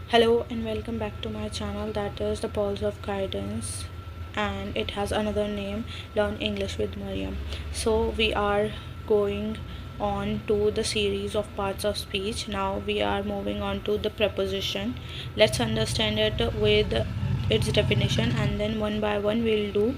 hello and welcome back to my channel, that is the Pulse of Guidance, and it has another name, Learn English with Mariam. So we are going on to the series of parts of speech. Now we are moving on to the preposition. Let's understand it with its definition, and then one by one we'll do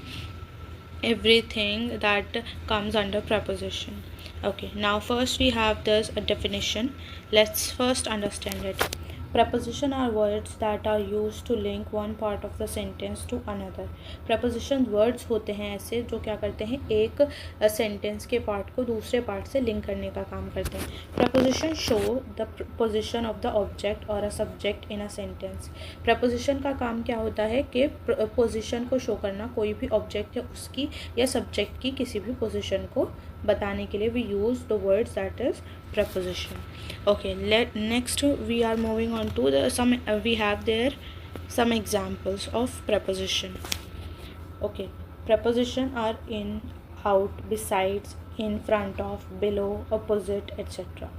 everything that comes under preposition. Okay, now first we have this a definition. Let's first understand it. Preposition are words that are used to link one part of the sentence to another. preposition words होते हैं ऐसे जो क्या करते हैं, एक sentence के part को दूसरे पार्ट से लिंक करने का काम करते हैं. preposition show the position of the object or a subject in a sentence. preposition का काम क्या होता है कि पोजीशन को शो करना, कोई भी ऑब्जेक्ट है उसकी या सब्जेक्ट की किसी भी पोजीशन को बताने के लिए we use the words that is preposition. Okay, next we are moving on to the we have there some examples of preposition. Okay, preposition are in, out, besides, in, front of, below, opposite, etc.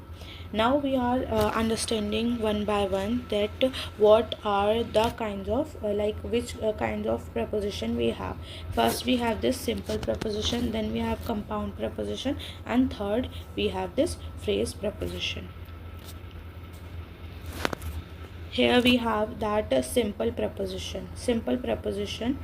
Now we are understanding one by one that what are the kinds of which kinds of preposition we have. First we have this simple preposition, then we have compound preposition, and third we have this phrase preposition. Here we have that simple preposition. Simple preposition: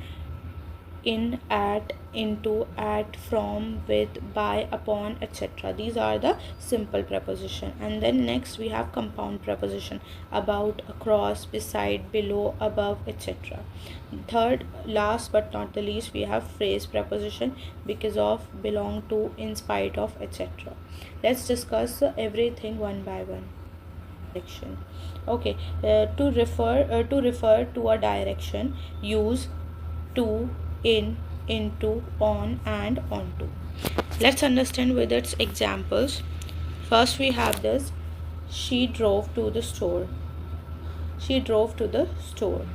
in, at, into, at, from, with, by, upon, etc. These are the simple preposition. And then next we have compound preposition: about, across, beside, below, above, etc. Third, last but not the least, we have phrase preposition: because of, belong to, in spite of, etc. Let's discuss everything one by one. Direction. Okay, to refer to a direction, use to, in, into, on, and onto. Let's understand with its examples. First we have this: she drove to the store. She drove to the store.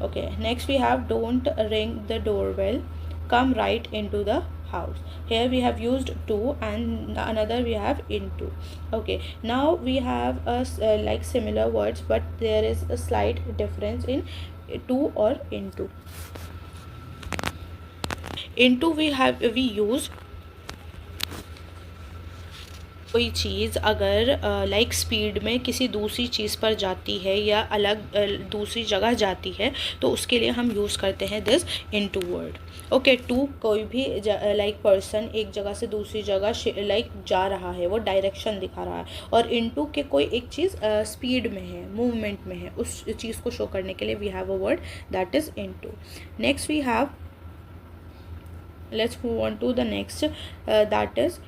Okay, next we have don't ring the doorbell, come right into the house. Here we have used to, and another we have into. Okay, now we have a like similar words, but there is a slight difference in to or into. into we use कोई चीज़ अगर like speed में किसी दूसरी चीज़ पर जाती है या अलग दूसरी जगह जाती है तो उसके लिए हम यूज़ करते हैं this into word. Okay, to कोई भी लाइक पर्सन एक जगह से दूसरी जगह लाइक जा रहा है, वो डायरेक्शन दिखा रहा है, और इनटू के कोई एक चीज़ स्पीड में है, मूवमेंट में है, उस चीज़ को शो करने के लिए we have a word that is into. Next we have, let's move on to the next, that is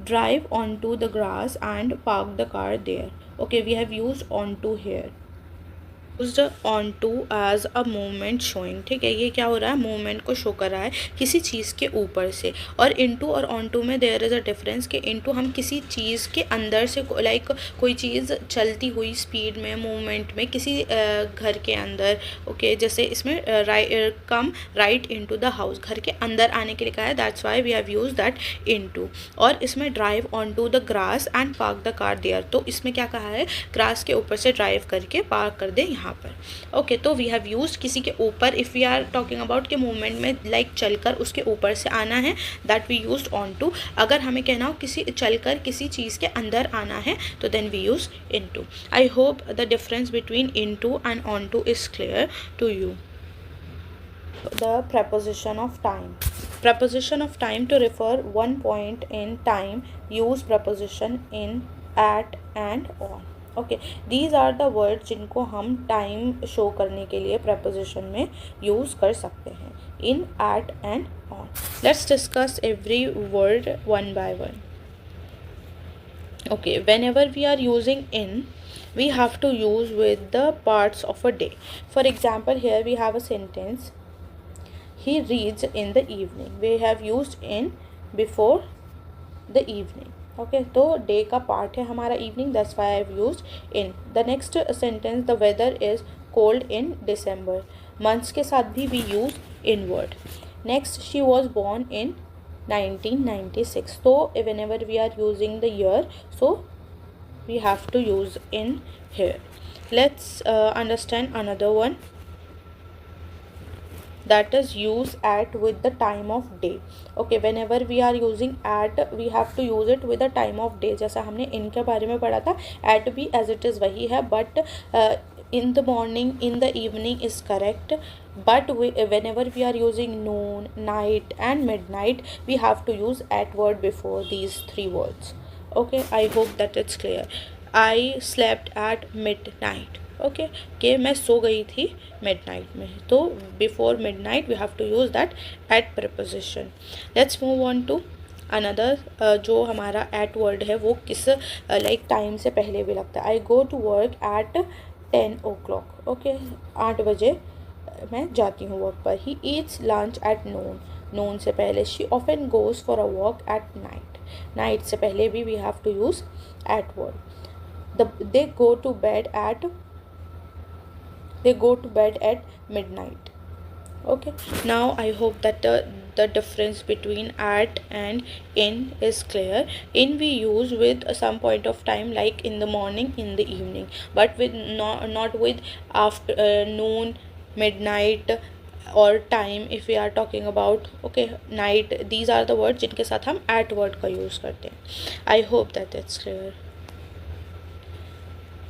drive onto the grass and park the car there. Okay, we have used onto here. used onto as a movement showing. ठीक है, ये क्या हो रहा है, movement को show कर रहा है किसी चीज़ के ऊपर से. और into और onto में देयर इज़ अ डिफरेंस कि into हम किसी चीज़ के अंदर से लाइक कोई चीज़ चलती हुई स्पीड में मूवमेंट में किसी घर के अंदर. ओके, जैसे इसमें come right into the house, घर के अंदर आने के लिए कहा है, that's why we have use that into. और इसमें drive onto the grass and park the car there, तो इसमें क्या कहा है, ग्रास के ऊपर से ड्राइव करके पार्क कर दे यहाँ पर. ओके, तो वी हैव यूज किसी के ऊपर, if we are talking about के मूवमेंट में लाइक चलकर उसके ऊपर से आना है, that we use on to. अगर हमें कहना हो किसी चलकर किसी चीज़ के अंदर आना है तो then we use in to. I hope the difference between in to and on to is clear to you. The preposition of time. Preposition of time: to refer one point in time, use preposition in, at, and on. Okay, these are the word जिनको हम time show करने के लिए preposition में use कर सकते हैं, in, at, and on. Let's discuss every word one by one. Okay, whenever we are using in, we have to use with the parts of a day. For example, here we have a sentence: he reads in the evening. We have used in before the evening. Okay, तो day का part है हमारा evening, that's why I have used in. The next sentence: the weather is cold in December. Months के साथ भी we use in word. Next: she was born in 1996. तो whenever we are using the year, so we have to use in here. Let's understand another one, that is use at with the time of day. Okay, whenever we are using at, we have to use it with the time of day. जैसा हमने इनके बारे में पढ़ा था, at भी as it is वही है, but in the morning, in the evening is correct, but whenever we are using noon, night and midnight, we have to use at word before these three words. Okay, I hope that it's clear. I slept at midnight. Okay कि मैं सो गई थी midnight में, तो before midnight we have to use that at preposition. Let's move on to another. जो हमारा eight word है वो किस लाइक टाइम से पहले भी लगता है. I go to work at 10 o'clock. Okay, 8 बजे मैं जाती हूँ वर्क पर. He eats lunch at noon. Noon से पहले. She often goes for a walk at night. Night से पहले भी we have to use at word. They go to bed at, they go to bed at midnight. Okay, now I hope that the difference between at and in is clear. In we use with some point of time, like in the morning, in the evening, but with not with after noon, midnight or time. If we are talking about okay night, these are the words जिनके साथ हम at word का use करते हैं. I hope that it's clear.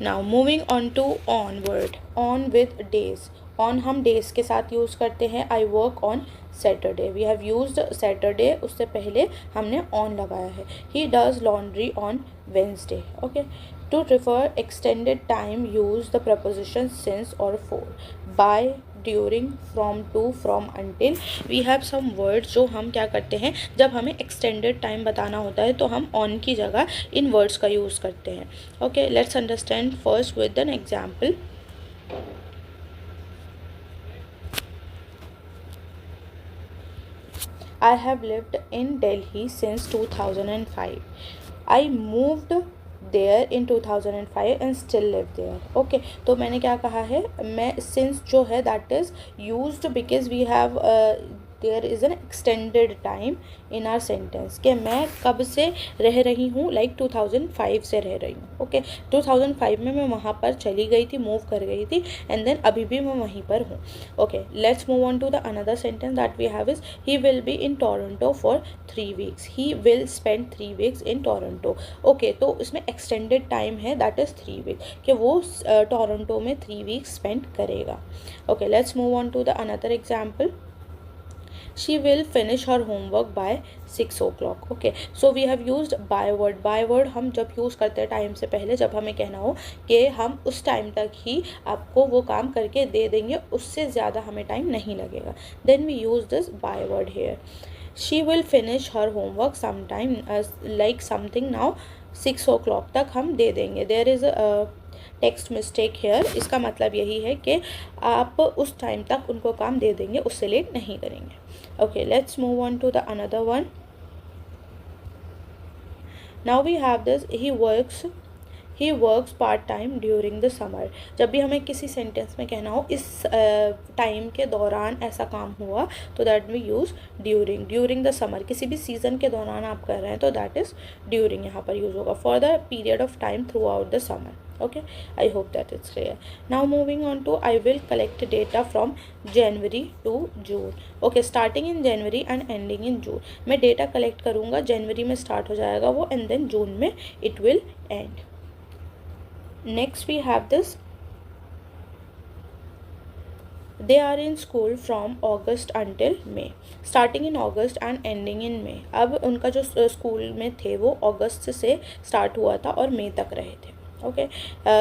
Now moving on to on word. On with days. On हम days के साथ use करते हैं. I work on Saturday. We have used Saturday, उससे पहले हमने ऑन लगाया है. He does laundry on Wednesday. Okay, to refer extended time use the preposition since और for. By, during, from, to, from, until. We have some words जो हम क्या करते हैं, जब हमें एक्सटेंडेड टाइम बताना होता है तो हम ऑन की जगह इन वर्ड्स का यूज़ करते हैं. Okay, let's understand first with an example. I have lived in Delhi since 2005. I moved there in 2005 and still live there. Okay, तो मैंने क्या कहा है, मैं since जो है that is used because we have there is an extended time in our sentence कि मैं कब से रह रही हूँ, like 2005 से रह रही हूँ. ओके, 2005 में मैं वहाँ पर चली गई थी, मूव कर गई थी, एंड देन अभी भी मैं वहीं पर हूँ. Okay, let's move on to the another sentence that we have is he will be in Toronto for 3 weeks. He will spend 3 weeks in Toronto. Okay, तो इसमें एक्सटेंडेड टाइम है दैट इज़ 3 weeks कि वो Toronto में 3 weeks spend करेगा. Okay, let's move on to the another example. She will finish her homework by 6 o'clock. Okay, so we have used by word. By word हम जब use करते हैं time से पहले, जब हमें कहना हो कि हम उस टाइम तक ही आपको वो काम करके दे देंगे, उससे ज़्यादा हमें टाइम नहीं लगेगा. Then we use this by word here. She will finish her homework sometime, like something now 6 o'clock तक हम दे देंगे. There is a text mistake here. इसका मतलब यही है कि आप उस टाइम तक उनको काम दे देंगे, उससे लेट नहीं करेंगे. Okay, let's move on to the another one. Now we have this. He works part time during the summer. जब भी हमें किसी सेंटेंस में कहना हो इस टाइम के दौरान ऐसा काम हुआ, तो that we use during. During the summer, किसी भी सीज़न के दौरान आप कर रहे हैं तो दैट इज़ ड्यूरिंग यहाँ पर यूज़ होगा. For the period of time through out the summer. Okay, I hope that it's clear. Now moving on to I will collect data from January to June. Okay, starting in January and ending in June. मैं data collect करूँगा, जनवरी में start हो जाएगा वो, and then June में it will end. Next we have this. They are in school from August until May. Starting in August and ending in May. अब उनका जो स्कूल में थे वो अगस्त से स्टार्ट हुआ था और मई तक रहे थे. Okay,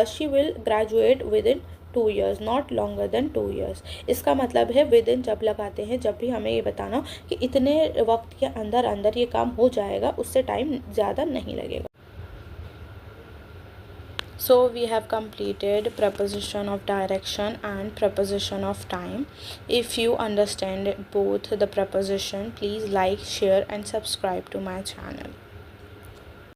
she will graduate with in 2 years, not longer than 2 years. इसका मतलब है विद इन जब लगाते हैं, जब भी हमें ये बताना हो कि इतने वक्त के अंदर अंदर ये काम हो जाएगा, उससे टाइम ज़्यादा नहीं लगेगा. So we have completed preposition of direction and preposition of time. If you understand both the preposition, please like, share and subscribe to my channel.